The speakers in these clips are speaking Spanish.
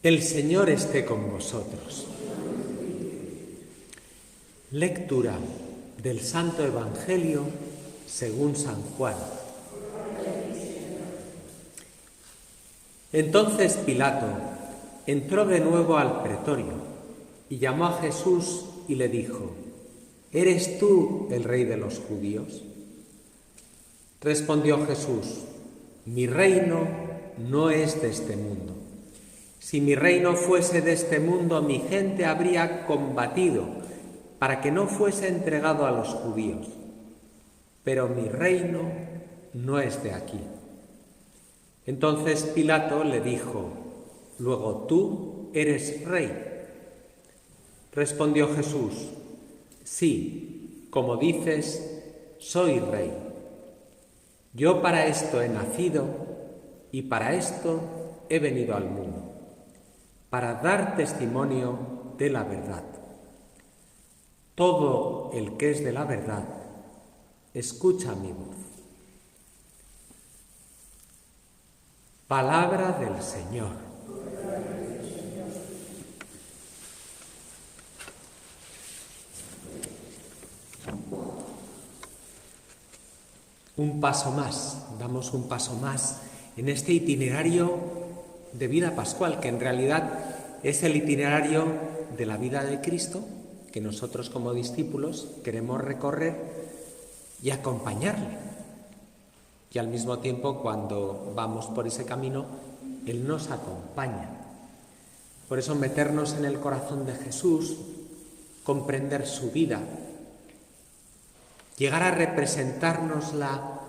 El Señor esté con vosotros. Lectura del Santo Evangelio según San Juan. Entonces Pilato entró de nuevo al pretorio y llamó a Jesús y le dijo: ¿Eres tú el rey de los judíos? Respondió Jesús: Mi reino no es de este mundo. Si mi reino fuese de este mundo, mi gente habría combatido para que no fuese entregado a los judíos. Pero mi reino no es de aquí. Entonces Pilato le dijo: ¿Luego tú eres rey? Respondió Jesús: Sí, como dices, soy rey. Yo para esto he nacido y para esto he venido al mundo, para dar testimonio de la verdad. Todo el que es de la verdad, escucha mi voz. Palabra del Señor. Un paso más, damos un paso más en este itinerario de vida pascual, que en realidad es el itinerario de la vida de Cristo, que nosotros como discípulos queremos recorrer y acompañarle. Y al mismo tiempo, cuando vamos por ese camino, Él nos acompaña. Por eso meternos en el corazón de Jesús, comprender su vida, llegar a representárnosla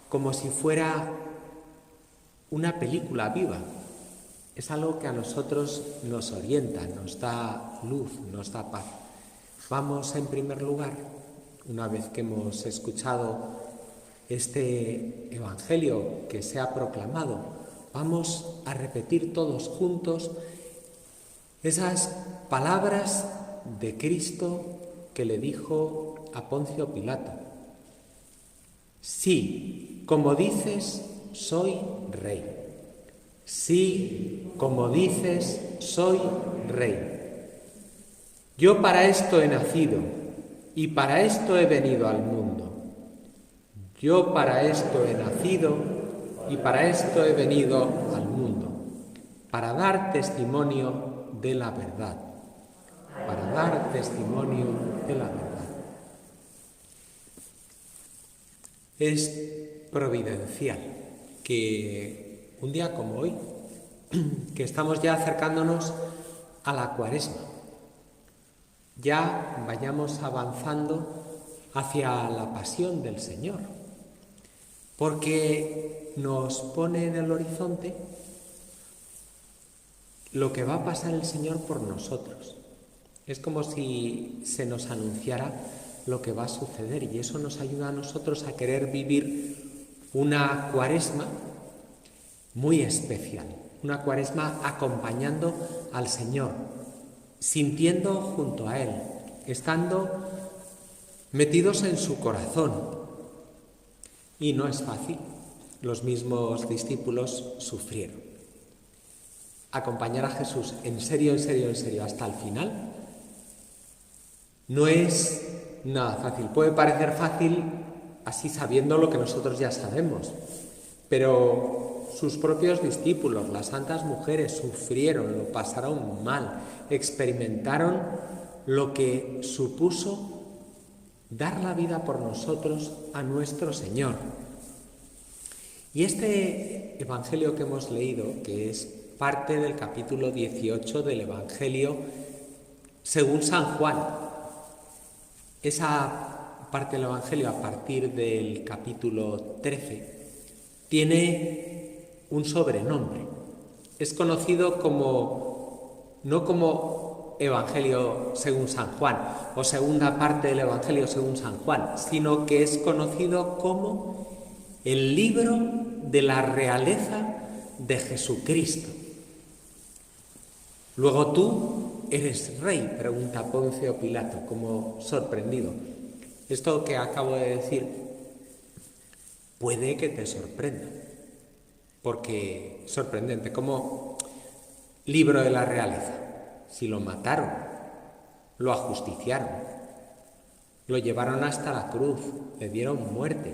como si fuera una película viva, es algo que a nosotros nos orienta, nos da luz, nos da paz. Vamos, en primer lugar, una vez que hemos escuchado este Evangelio que se ha proclamado, vamos a repetir todos juntos esas palabras de Cristo que le dijo a Poncio Pilato: Sí, como dices, soy rey. Sí, como dices, soy rey. Yo para esto he nacido y para esto he venido al mundo. Yo para esto he nacido y para esto he venido al mundo, para dar testimonio de la verdad. Para dar testimonio de la verdad. Es providencial que un día como hoy, que estamos ya acercándonos a la Cuaresma, ya vayamos avanzando hacia la pasión del Señor, porque nos pone en el horizonte lo que va a pasar el Señor por nosotros. Es como si se nos anunciara lo que va a suceder, y eso nos ayuda a nosotros a querer vivir una Cuaresma muy especial, una Cuaresma acompañando al Señor, sintiendo junto a Él, estando metidos en su corazón. Y no es fácil, los mismos discípulos sufrieron. Acompañar a Jesús en serio, hasta el final, no es nada fácil. Puede parecer fácil así sabiendo lo que nosotros ya sabemos, pero sus propios discípulos, las santas mujeres, sufrieron, lo pasaron mal, experimentaron lo que supuso dar la vida por nosotros a nuestro Señor. Y este Evangelio que hemos leído, que es parte del capítulo 18 del Evangelio según San Juan, esa parte del Evangelio a partir del capítulo 13 tiene un sobrenombre. Es conocido no como Evangelio según San Juan o segunda parte del Evangelio según San Juan, sino que es conocido como el libro de la realeza de Jesucristo. Luego tú eres rey, pregunta Poncio Pilato, como sorprendido. Esto que acabo de decir puede que te sorprenda, porque sorprendente, como libro de la realeza? Si lo mataron, lo ajusticiaron, lo llevaron hasta la cruz, le dieron muerte.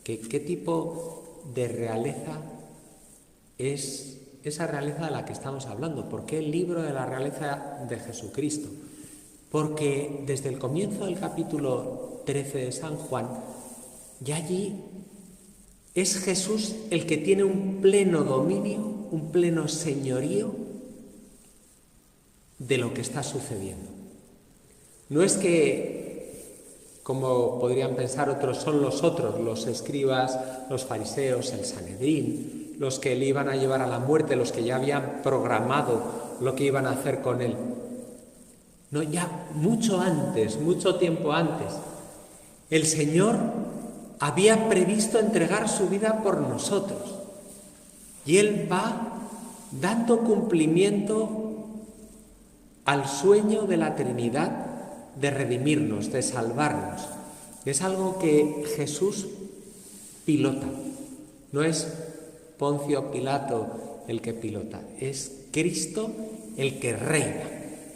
¿Qué tipo de realeza es esa realeza de la que estamos hablando? ¿Por qué el libro de la realeza de Jesucristo? Porque desde el comienzo del capítulo 13 de San Juan, ya allí es Jesús el que tiene un pleno dominio, un pleno señorío de lo que está sucediendo. No es que, como podrían pensar otros, son los otros, los escribas, los fariseos, el Sanedrín, los que le iban a llevar a la muerte, los que ya habían programado lo que iban a hacer con él. No, ya mucho antes, mucho tiempo antes, el Señor había previsto entregar su vida por nosotros. Y Él va dando cumplimiento al sueño de la Trinidad de redimirnos, de salvarnos. Es algo que Jesús pilota. No es Poncio Pilato el que pilota, es Cristo el que reina,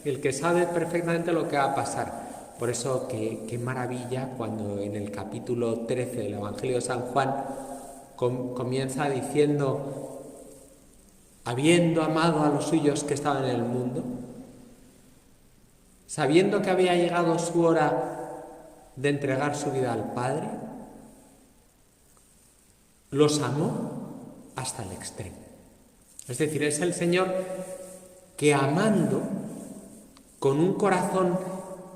el que sabe perfectamente lo que va a pasar. Por eso qué maravilla cuando en el capítulo 13 del Evangelio de San Juan comienza diciendo: habiendo amado a los suyos que estaban en el mundo, sabiendo que había llegado su hora de entregar su vida al Padre, los amó hasta el extremo. Es decir, es el Señor que, amando con un corazón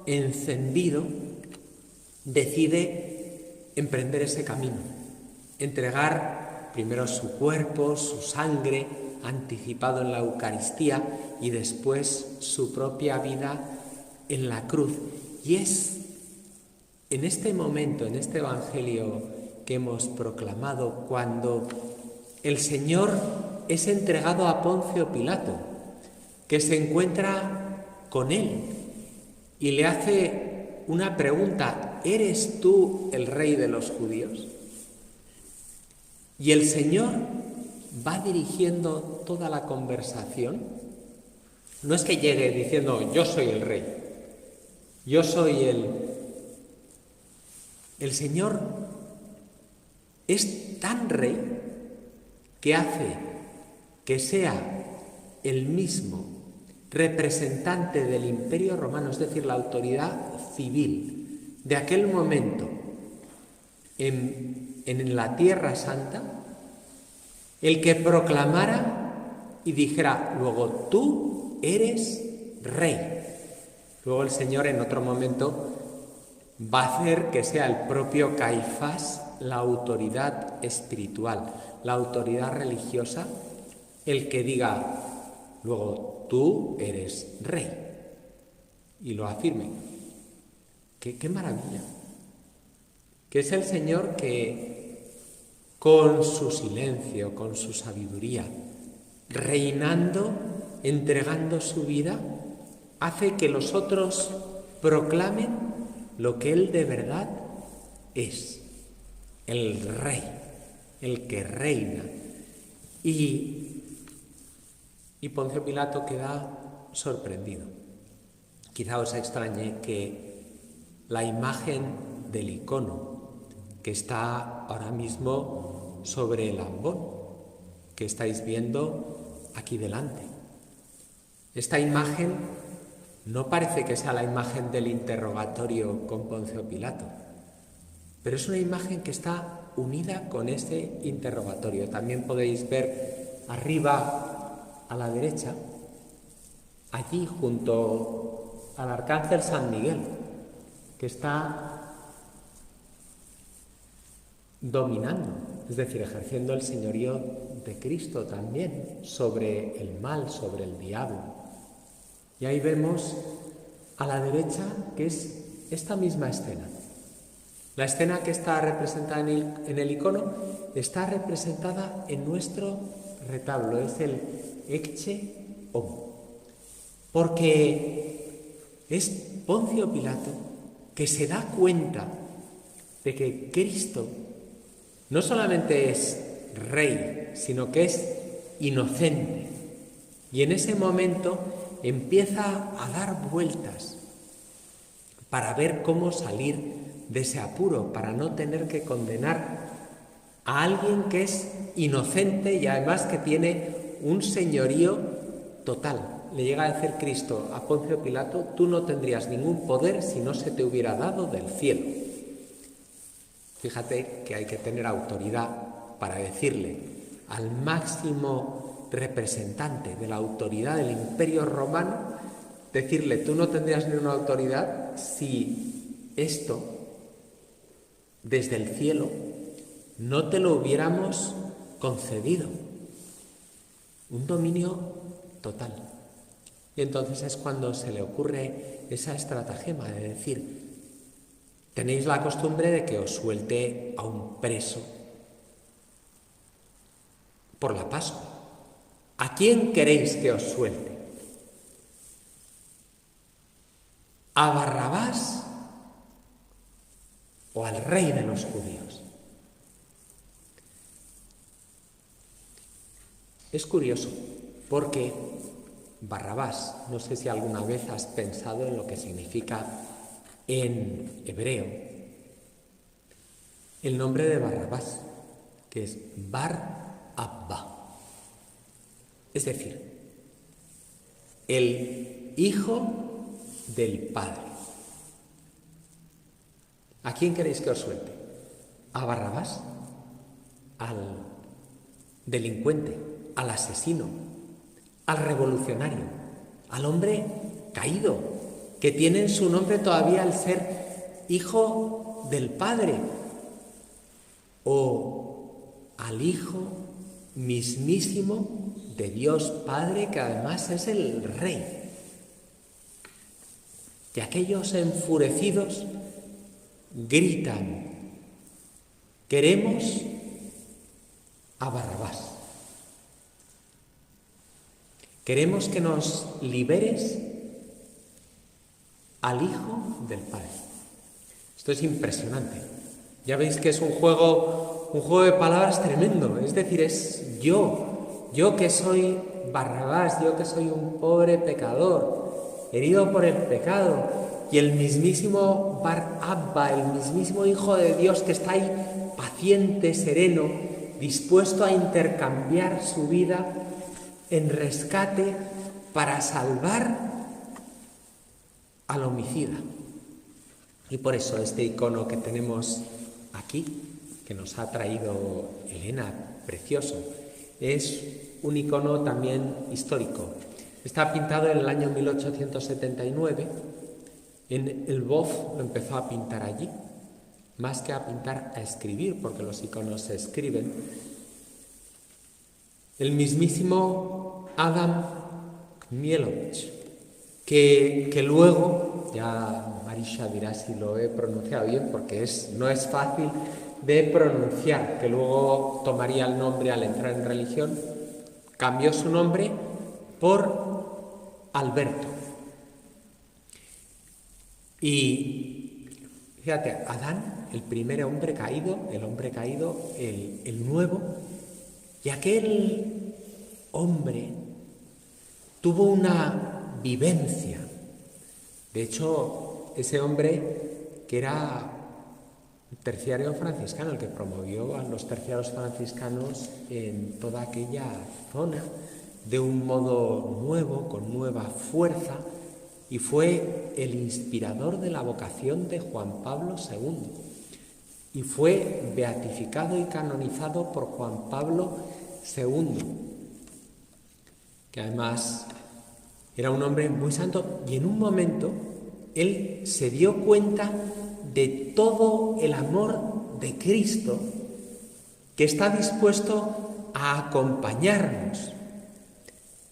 encendido, decide emprender ese camino, entregar primero su cuerpo, su sangre, anticipado en la Eucaristía, y después su propia vida en la cruz. Y es en este momento, en este Evangelio que hemos proclamado, cuando el Señor es entregado a Poncio Pilato, que se encuentra con él y le hace una pregunta: ¿eres tú el rey de los judíos? Y el Señor va dirigiendo toda la conversación. No es que llegue diciendo: yo soy el rey, yo soy el Señor es tan rey que hace que sea el mismo representante del Imperio Romano, es decir, la autoridad civil de aquel momento en la Tierra Santa, el que proclamara y dijera: luego tú eres rey. Luego el Señor en otro momento va a hacer que sea el propio Caifás la autoridad espiritual, la autoridad religiosa, el que diga: luego tú eres rey, y lo afirme. ¡Qué maravilla! Que es el Señor que, con su silencio, con su sabiduría, reinando, entregando su vida, hace que los otros proclamen lo que Él de verdad es: el rey, el que reina. Y Poncio Pilato queda sorprendido. Quizá os extrañe que la imagen del icono que está ahora mismo sobre el ambón, que estáis viendo aquí delante, esta imagen no parece que sea la imagen del interrogatorio con Poncio Pilato, pero es una imagen que está unida con ese interrogatorio. También podéis ver arriba a la derecha, allí junto al arcángel San Miguel, que está dominando, es decir, ejerciendo el señorío de Cristo también sobre el mal, sobre el diablo. Y ahí vemos a la derecha que es esta misma escena. La escena que está representada en el icono está representada en nuestro retablo, es el Ecce Homo, porque es Poncio Pilato que se da cuenta de que Cristo no solamente es rey, sino que es inocente. Y en ese momento empieza a dar vueltas para ver cómo salir de ese apuro, para no tener que condenar a alguien que es inocente y además que tiene un señorío total. Le llega a decir Cristo a Poncio Pilato: tú no tendrías ningún poder si no se te hubiera dado del cielo. Fíjate que hay que tener autoridad para decirle al máximo representante de la autoridad del Imperio Romano, decirle: tú no tendrías ninguna autoridad si esto desde el cielo no te lo hubiéramos concedido. Un dominio total. Y entonces es cuando se le ocurre esa estratagema de decir: tenéis la costumbre de que os suelte a un preso por la Pascua. ¿A quién queréis que os suelte? ¿A Barrabás o al rey de los judíos? Es curioso, porque Barrabás, no sé si alguna vez has pensado en lo que significa en hebreo el nombre de Barrabás, que es Bar Abba. Es decir, el hijo del Padre. ¿A quién queréis que os suelte? ¿A Barrabás? ¿Al delincuente? ¿Al asesino? ¿Al revolucionario? ¿Al hombre caído, que tiene en su nombre todavía el ser hijo del Padre? ¿O al Hijo mismísimo de Dios Padre, que además es el Rey? Y aquellos enfurecidos gritan: queremos a Barrabás. Queremos que nos liberes al Hijo del Padre. Esto es impresionante. Ya veis que es un juego de palabras tremendo. Es decir, es yo que soy Barrabás, yo que soy un pobre pecador, herido por el pecado, y el mismísimo Bar Abba, el mismísimo Hijo de Dios, que está ahí paciente, sereno, dispuesto a intercambiar su vida en rescate para salvar al homicida. Y por eso este icono que tenemos aquí, que nos ha traído Elena, precioso, es un icono también histórico. Está pintado en el año 1879. En el Bof lo empezó a pintar allí, más que a pintar, a escribir, porque los iconos se escriben. El mismísimo Adam Chmielowicz, que luego, ya Marisha dirá si lo he pronunciado bien, porque no es fácil de pronunciar, que luego tomaría el nombre al entrar en religión, cambió su nombre por Alberto. Y fíjate, Adán, el primer hombre caído, el nuevo, y aquel hombre tuvo una vivencia. De hecho, ese hombre que era un terciario franciscano, el que promovió a los terciarios franciscanos en toda aquella zona de un modo nuevo, con nueva fuerza, y fue el inspirador de la vocación de Juan Pablo II. Y fue beatificado y canonizado por Juan Pablo II, que además era un hombre muy santo, y en un momento él se dio cuenta de todo el amor de Cristo, que está dispuesto a acompañarnos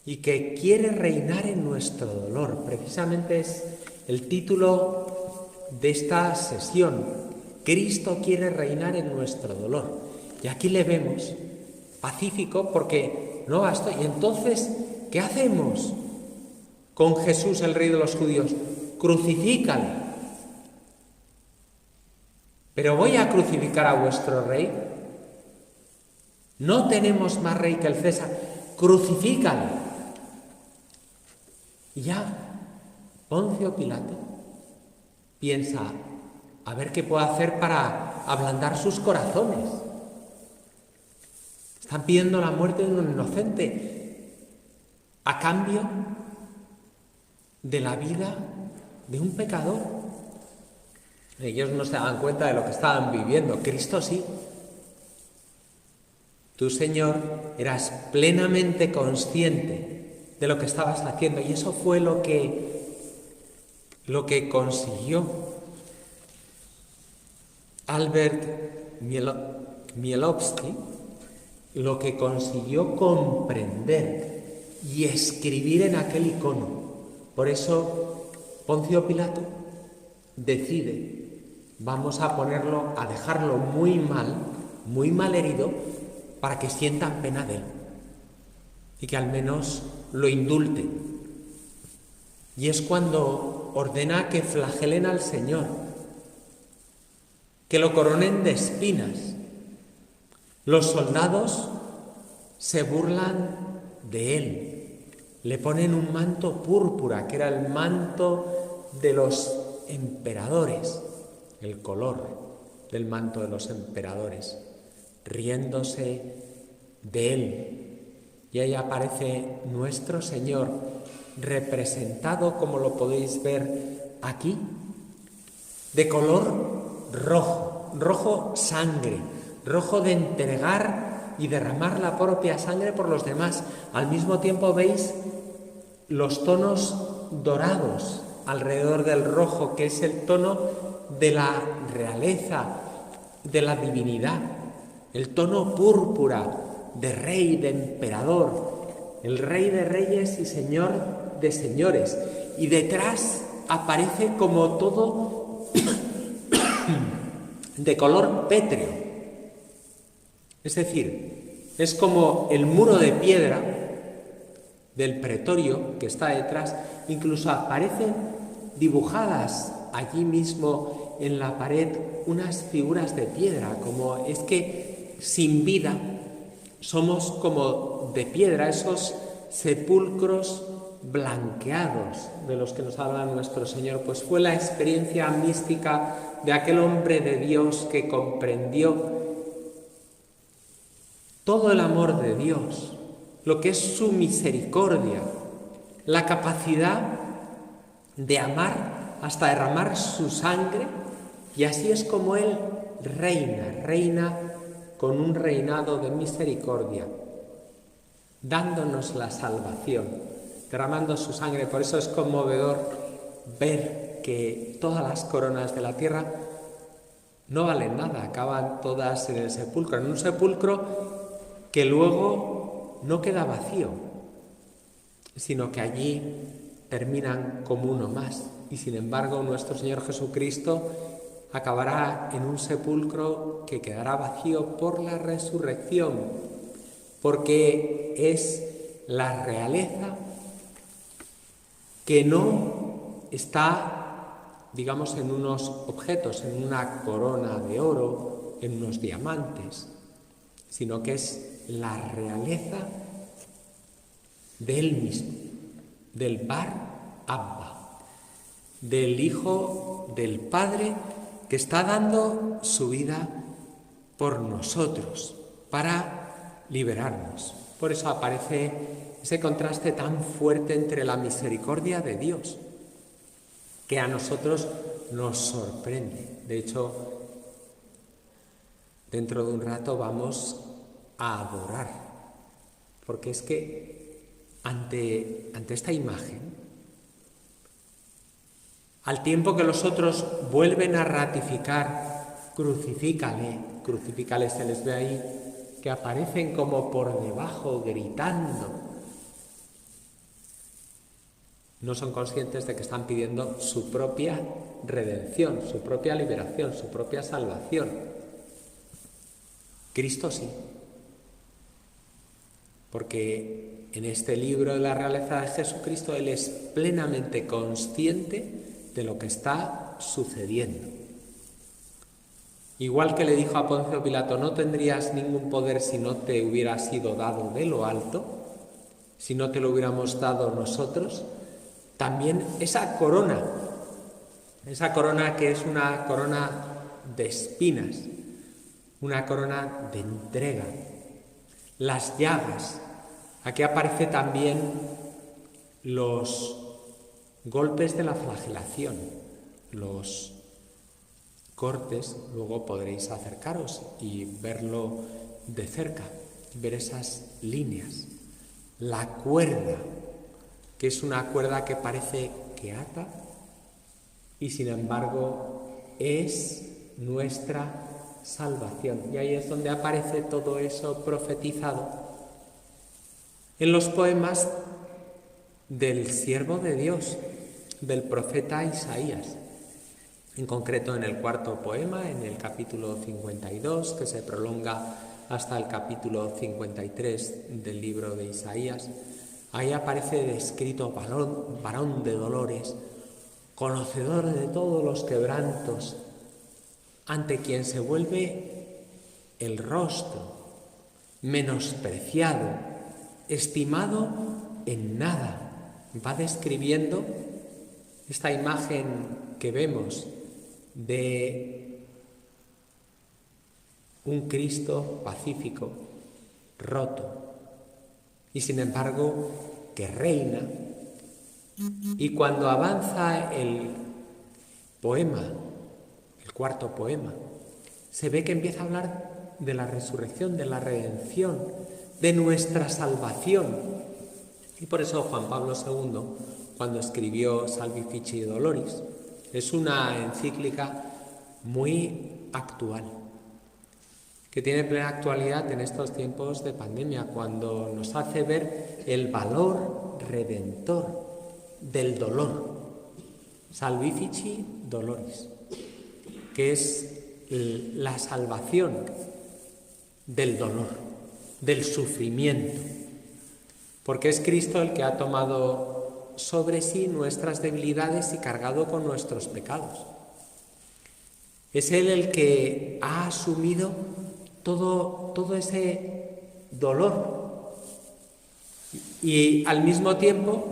y que quiere reinar en nuestro dolor. Precisamente es el título de esta sesión: Cristo quiere reinar en nuestro dolor. Y aquí le vemos pacífico, porque no basta. Y entonces, ¿qué hacemos con Jesús, el Rey de los judíos? Crucifícale. Pero voy a crucificar a vuestro rey. No tenemos más rey que el César. Crucifícale. Y ya Poncio Pilato piensa, a ver qué puedo hacer para ablandar sus corazones. Están pidiendo la muerte de un inocente a cambio de la vida de un pecador. Ellos no se daban cuenta de lo que estaban viviendo. Cristo sí. Tú, Señor, eras plenamente consciente de lo que estabas haciendo, y eso fue lo que consiguió Albert Mielowski, lo que consiguió comprender y escribir en aquel icono. Por eso Poncio Pilato decide, vamos a dejarlo muy mal herido, para que sientan pena de él y que al menos lo indulten. Y es cuando ordena que flagelen al Señor, que lo coronen de espinas. Los soldados se burlan de él, le ponen un manto púrpura, que era el manto de los emperadores, el color del manto de los emperadores, riéndose de él. Y ahí aparece nuestro Señor, representado, como lo podéis ver aquí, de color rojo sangre, rojo de entregar y derramar la propia sangre por los demás. Al mismo tiempo veis los tonos dorados alrededor del rojo, que es el tono de la realeza, de la divinidad. El tono púrpura de rey, de emperador, el rey de reyes y señor de señores. Y detrás aparece como todo de color pétreo. Es decir, es como el muro de piedra del pretorio que está detrás. Incluso aparecen dibujadas allí mismo en la pared unas figuras de piedra, como es que sin vida somos como de piedra, esos sepulcros blanqueados de los que nos habla nuestro Señor. Pues fue la experiencia mística de aquel hombre de Dios que comprendió todo el amor de Dios, lo que es su misericordia, la capacidad de amar hasta derramar su sangre, y así es como Él reina con un reinado de misericordia, dándonos la salvación, derramando su sangre. Por eso es conmovedor ver que todas las coronas de la tierra no valen nada, acaban todas en el sepulcro, en un sepulcro que luego no queda vacío, sino que allí terminan como uno más. Y sin embargo, nuestro Señor Jesucristo acabará en un sepulcro que quedará vacío por la resurrección, porque es la realeza que no está, digamos, en unos objetos, en una corona de oro, en unos diamantes, sino que es la realeza de Él mismo, del Bar Abba, del Hijo del Padre, que está dando su vida por nosotros, para liberarnos. Por eso aparece ese contraste tan fuerte entre la misericordia de Dios, que a nosotros nos sorprende. De hecho, dentro de un rato vamos a adorar, porque es que ante esta imagen, al tiempo que los otros vuelven a ratificar, crucifícale, se les ve ahí, que aparecen como por debajo, gritando. No son conscientes de que están pidiendo su propia redención, su propia liberación, su propia salvación. Cristo sí, porque en este libro de la realeza de Jesucristo Él es plenamente consciente de lo que está sucediendo. Igual que le dijo a Poncio Pilato, no tendrías ningún poder si no te hubiera sido dado de lo alto, si no te lo hubiéramos dado nosotros, también esa corona que es una corona de espinas, una corona de entrega, las llagas. Aquí aparece también los golpes de la flagelación, los cortes. Luego podréis acercaros y verlo de cerca, ver esas líneas. La cuerda, que es una cuerda que parece que ata y sin embargo es nuestra salvación. Y ahí es donde aparece todo eso profetizado en los poemas del siervo de Dios, del profeta Isaías. En concreto en el cuarto poema, en el capítulo 52, que se prolonga hasta el capítulo 53 del libro de Isaías, ahí aparece descrito varón de dolores, conocedor de todos los quebrantos, ante quien se vuelve el rostro, menospreciado, estimado en nada. Va describiendo esta imagen que vemos de un Cristo pacífico, roto, y sin embargo que reina. Y cuando avanza el poema, el cuarto poema, se ve que empieza a hablar de la resurrección, de la redención, de nuestra salvación. Y por eso Juan Pablo II, cuando escribió Salvifici Doloris, es una encíclica muy actual, que tiene plena actualidad en estos tiempos de pandemia, cuando nos hace ver el valor redentor del dolor. Salvifici Doloris, que es la salvación del dolor, del sufrimiento, porque es Cristo el que ha tomado sobre sí nuestras debilidades y cargado con nuestros pecados. Es Él el que ha asumido todo ese dolor y al mismo tiempo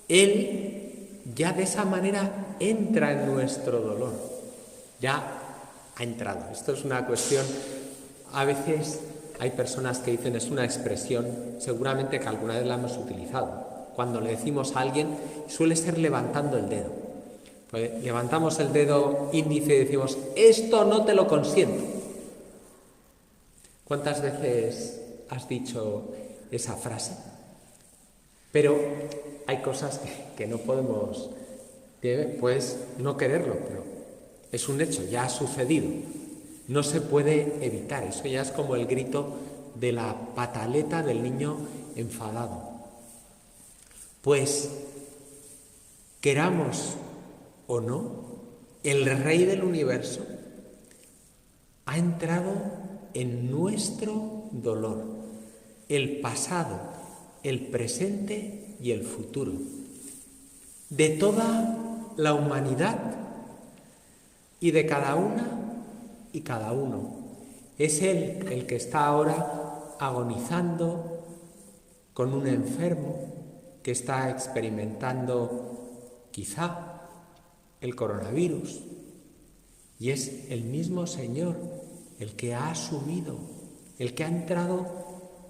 Él ya de esa manera entra en nuestro dolor, ya ha entrado. Esto es una cuestión, a veces hay personas que dicen, es una expresión, seguramente que alguna vez la hemos utilizado. Cuando le decimos a alguien, suele ser levantando el dedo. Pues levantamos el dedo índice y decimos, esto no te lo consiento. ¿Cuántas veces has dicho esa frase? Pero hay cosas que no podemos, puedes no quererlo, pero es un hecho, ya ha sucedido. No se puede evitar, eso ya es como el grito de la pataleta del niño enfadado. Pues, queramos o no, el Rey del Universo ha entrado en nuestro dolor, el pasado, el presente y el futuro, de toda la humanidad y de cada una y cada uno. Es Él el que está ahora agonizando con un enfermo que está experimentando quizá el coronavirus, y es el mismo Señor el que ha asumido, el que ha entrado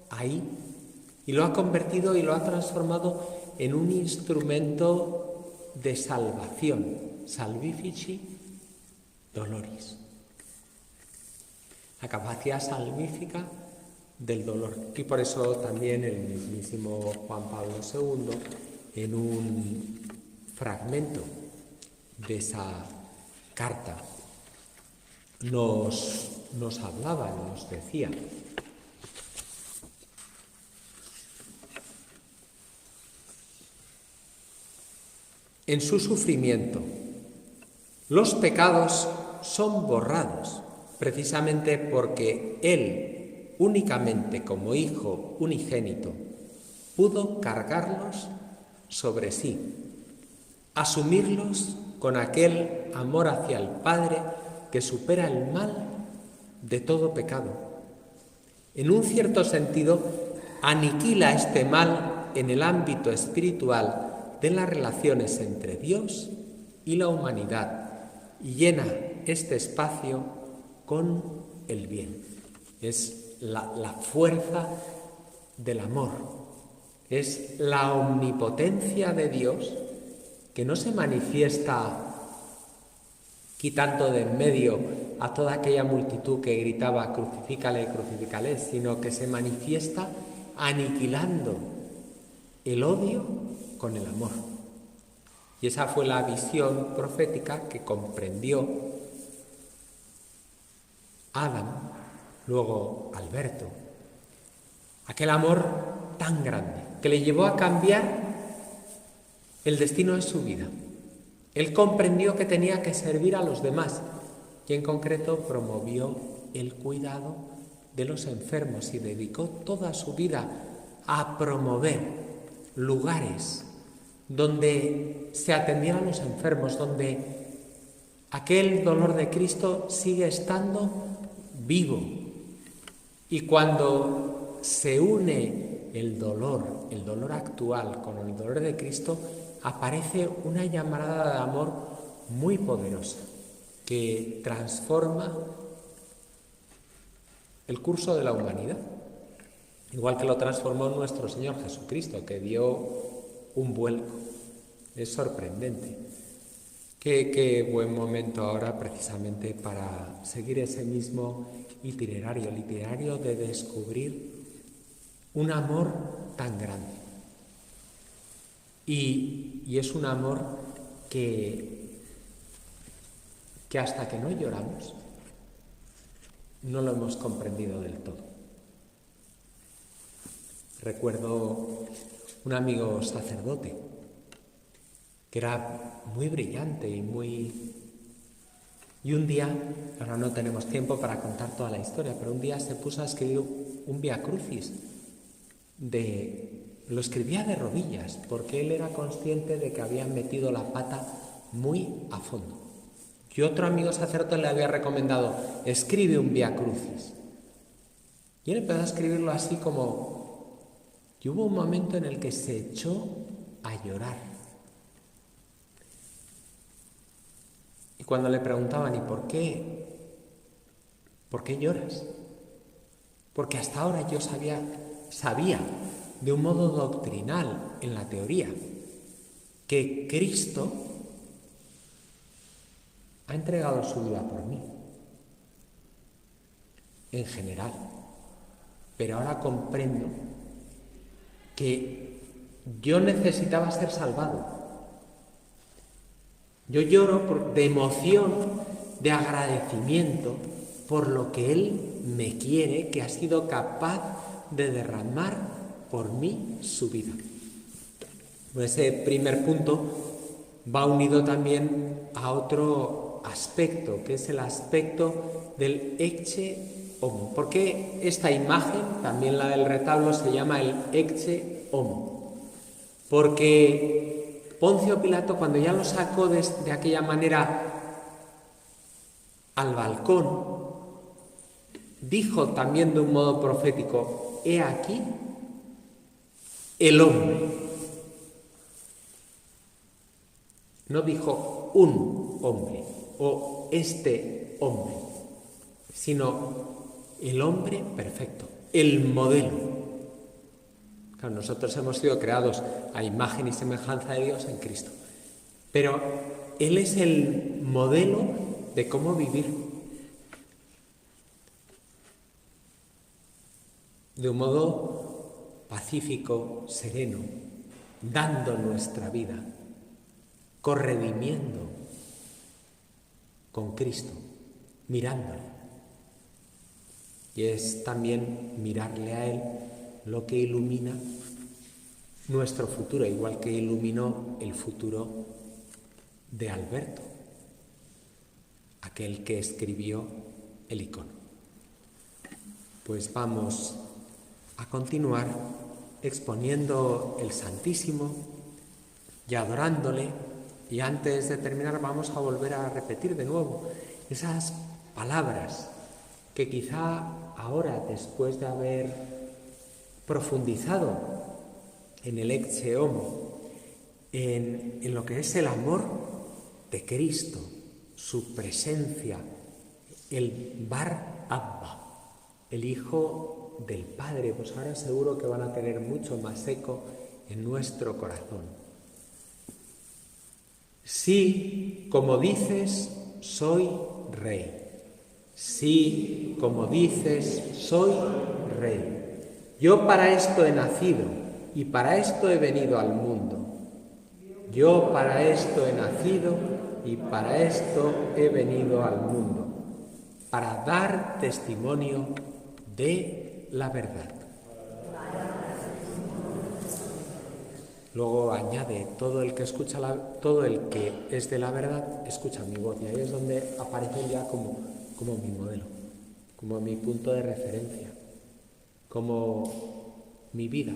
ahí y lo ha convertido y lo ha transformado en un instrumento de salvación, Salvifici Doloris, la capacidad salvífica del dolor. Y por eso también el mismísimo Juan Pablo II, en un fragmento de esa carta, nos hablaba, nos decía: en su sufrimiento, los pecados son borrados, precisamente porque Él, únicamente como Hijo unigénito, pudo cargarlos sobre sí, asumirlos con aquel amor hacia el Padre que supera el mal de todo pecado. En un cierto sentido, aniquila este mal en el ámbito espiritual de las relaciones entre Dios y la humanidad y llena este espacio con el bien. Es la fuerza del amor, es la omnipotencia de Dios que no se manifiesta quitando de en medio a toda aquella multitud que gritaba crucifícale, crucifícale, sino que se manifiesta aniquilando el odio con el amor. Y esa fue la visión profética que comprendió Adam, luego Alberto. Aquel amor tan grande que le llevó a cambiar el destino de su vida. Él comprendió que tenía que servir a los demás y en concreto promovió el cuidado de los enfermos y dedicó toda su vida a promover lugares donde se atendieran a los enfermos, donde aquel dolor de Cristo sigue estando vivo. Y cuando se une el dolor actual con el dolor de Cristo, aparece una llamada de amor muy poderosa que transforma el curso de la humanidad, igual que lo transformó nuestro Señor Jesucristo, que dio un vuelco. Es sorprendente. Qué buen momento ahora precisamente para seguir ese mismo itinerario de descubrir un amor tan grande. Y es un amor que hasta que no lloramos no lo hemos comprendido del todo. Recuerdo un amigo sacerdote que era muy brillante y un día, ahora no tenemos tiempo para contar toda la historia, pero un día se puso a escribir un Vía Crucis. Lo escribía de rodillas, porque él era consciente de que había metido la pata muy a fondo. Y otro amigo sacerdote le había recomendado, escribe un Vía Crucis. Y él empezó a escribirlo así como... Y hubo un momento en el que se echó a llorar. Y cuando le preguntaban, ¿y por qué? ¿Por qué lloras? Porque hasta ahora yo sabía de un modo doctrinal en la teoría que Cristo ha entregado su vida por mí, en general. Pero ahora comprendo que yo necesitaba ser salvado. Yo lloro de emoción, de agradecimiento por lo que Él me quiere, que ha sido capaz de derramar por mí su vida. Ese primer punto va unido también a otro aspecto, que es el aspecto del ecce homo. ¿Por qué esta imagen, también la del retablo, se llama el ecce homo? Porque Poncio Pilato, cuando ya lo sacó de aquella manera al balcón, dijo también de un modo profético, he aquí el hombre. No dijo un hombre o este hombre, sino el hombre perfecto, el modelo. Claro, nosotros hemos sido creados a imagen y semejanza de Dios en Cristo, pero Él es el modelo de cómo vivir. De un modo pacífico, sereno, dando nuestra vida, corredimiendo con Cristo, mirándole. Y es también mirarle a Él lo que ilumina nuestro futuro, igual que iluminó el futuro de Alberto, aquel que escribió el icono. Pues vamos a continuar exponiendo el Santísimo y adorándole, y antes de terminar vamos a volver a repetir de nuevo esas palabras que quizá ahora, después de haber profundizado en el ecce homo, en lo que es el amor de Cristo, su presencia, el Bar Abba, el Hijo del Padre, pues ahora seguro que van a tener mucho más eco en nuestro corazón. Sí, como dices, soy rey. Sí, como dices, soy rey. Yo para esto he nacido y para esto he venido al mundo. Yo para esto he nacido y para esto he venido al mundo, para dar testimonio de la verdad. Luego añade, todo el que es de la verdad, escucha mi voz. Y ahí es donde aparece ya como mi modelo, como mi punto de referencia, como mi vida.